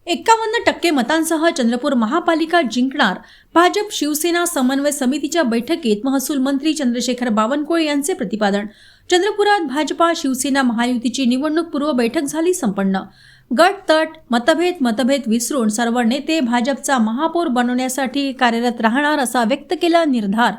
51% मतांसह चंद्रपूर महापालिका जिंकणार। भाजप शिवसेना समन्वय समितीच्या बैठकीत महसूल मंत्री चंद्रशेखर बावनकुळे यांचे प्रतिपादन। चंद्रपुरात भाजपा शिवसेना महायुतीची निवडणूक पूर्व बैठक झाली संपन्न। गट तट मतभेद विसरून सर्व नेते भाजपचा महापौर बनवण्यासाठी कार्यरत राहणार असा व्यक्त केला निर्धार।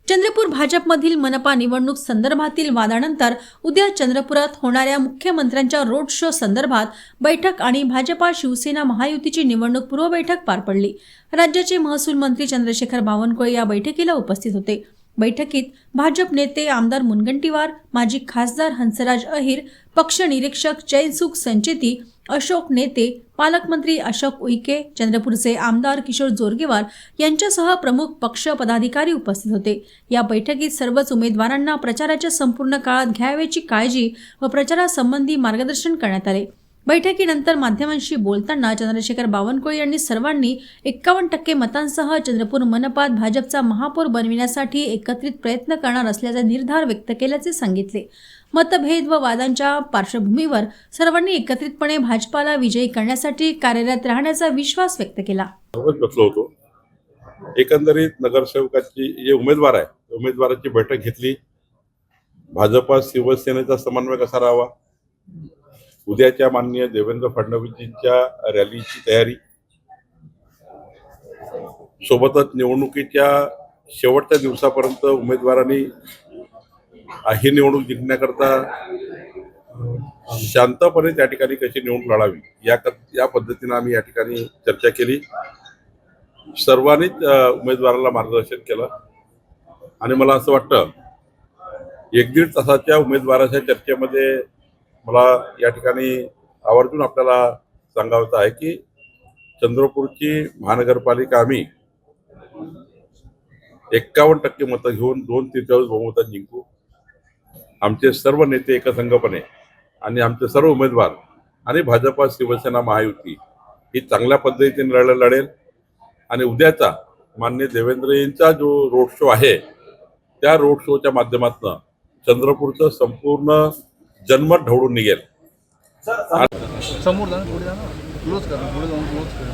चंद्रपूर भाजपमधील मनपा निवडणूक संदर्भातील वादानंतर उद्या चंद्रपुरात होणाऱ्या मुख्यमंत्र्यांच्या रोड शो संदर्भात बैठक आणि भाजपा शिवसेना महायुतीची निवडणूक पूर्व बैठक पार पडली। राज्याचे महसूल मंत्री चंद्रशेखर बावनकुळे या बैठकीला उपस्थित होते। बैठकीत भाजप नेते आमदार मुनगंटीवार, माजी खासदार हंसराज अहिर, पक्ष निरीक्षक चैनसुख संचेती, अशोक नेते, पालकमंत्री अशोक उईके, चंद्रपूरचे आमदार किशोर जोरगेवार यांच्यासह प्रमुख पक्ष पदाधिकारी उपस्थित होते। या बैठकीत सर्वच उमेदवारांना प्रचाराच्या संपूर्ण काळात घ्यावयाची काळजी व प्रचारासंबंधी मार्गदर्शन करण्यात आले। बैठकीनंतर माध्यमांशी बोलताना चंद्रशेखर बावनकुळे यांनी सर्वांनी 51% मतांसह चंद्रपूर मनपात भाजपचा महापौर बनविण्यासाठी एकत्रित प्रयत्न करणार असल्याचा निर्धार व्यक्त केल्याचे सांगितले। मतभेद व वादांच्या पार्श्वभूमीवर सर्वांनी एकत्रितपणे भाजपाला विजयी करण्यासाठी कार्यरत राहण्याचा विश्वास व्यक्त केला। एकंदरीत नगरसेवकाची जे उमेदवार आहे उमेदवाराची बैठक घेतली। भाजपा शिवसेनेचा समन्वय कसा राहावा, उद्याच्या माननीय देवेंद्र फडणवीसजींच्या रॅलीची तयारी, सोबतच निवडणुकीच्या शेवटच्या दिवसापर्यंत उमेदवारांनी ही निवडणूक जिंकण्याकरता शांतपणे त्या ठिकाणी कशी निवडणूक लढावी या पद्धतीने आम्ही या ठिकाणी चर्चा केली। सर्वांनीच उमेदवाराला मार्गदर्शन केलं आणि मला असं वाटतं 1-1.5 तासाच्या उमेदवाराच्या चर्चेमध्ये मला या ठिकाणी आवर्जून आपल्याला सांगायचं आहे की चंद्रपूरची महानगरपालिका आम्ही 51% मतं घेऊन 2/3 बहुमतात जिंकू। आमचे सर्व नेते एकसंघपणे आणि आमचे सर्व उमेदवार आणि भाजपा शिवसेना महायुती ही चांगल्या पद्धतीने लढेल आणि उद्याचा माननीय देवेंद्रजींचा जो रोड शो आहे त्या रोड शोच्या माध्यमातून चंद्रपूरचं संपूर्ण जनमत ढवळून निघेल। समोर जाणं, पुढे जाणं, क्लोज करा, पुढे जाऊन क्लोज करा।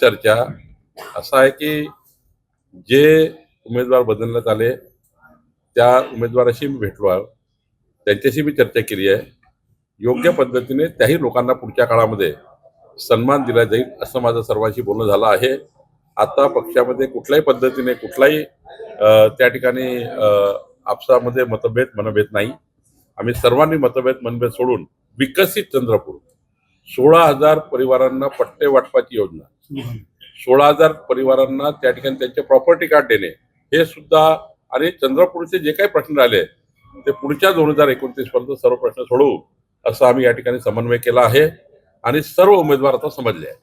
चर्चा असं आहे की जे उमेदवार बदलण्यात आले त्या उमेदवाराशी मी भेटलो आहे, त्यांच्याशी मी चर्चा केली आहे। योग्य पद्धतीने त्याही लोकांना पुढच्या काळामध्ये सन्मान दिला जाईल असं माझं सर्वांशी बोलणं झालं आहे। आता पक्षामध्ये कुठल्याही पद्धतीने कुठलाही त्या ठिकाणी आपसामध्ये मनभेद नाही। आम्ही सर्वांनी मनभेद सोडून विकसित चंद्रपूर 16,000 परिवारांना पट्टे वाटपाची योजना, 16,000 परिवारांना त्या ठिकाणी त्यांचे प्रॉपर्टी कार्ड देणे हे सुद्धा आणि चंद्रपूरचे जे काही प्रश्न राहिले ते पुढच्या 2029 पर्यंत सर्व प्रश्न सोडवू असं आम्ही या ठिकाणी समन्वय केला आहे आणि सर्व उमेदवार आता समजले आहे।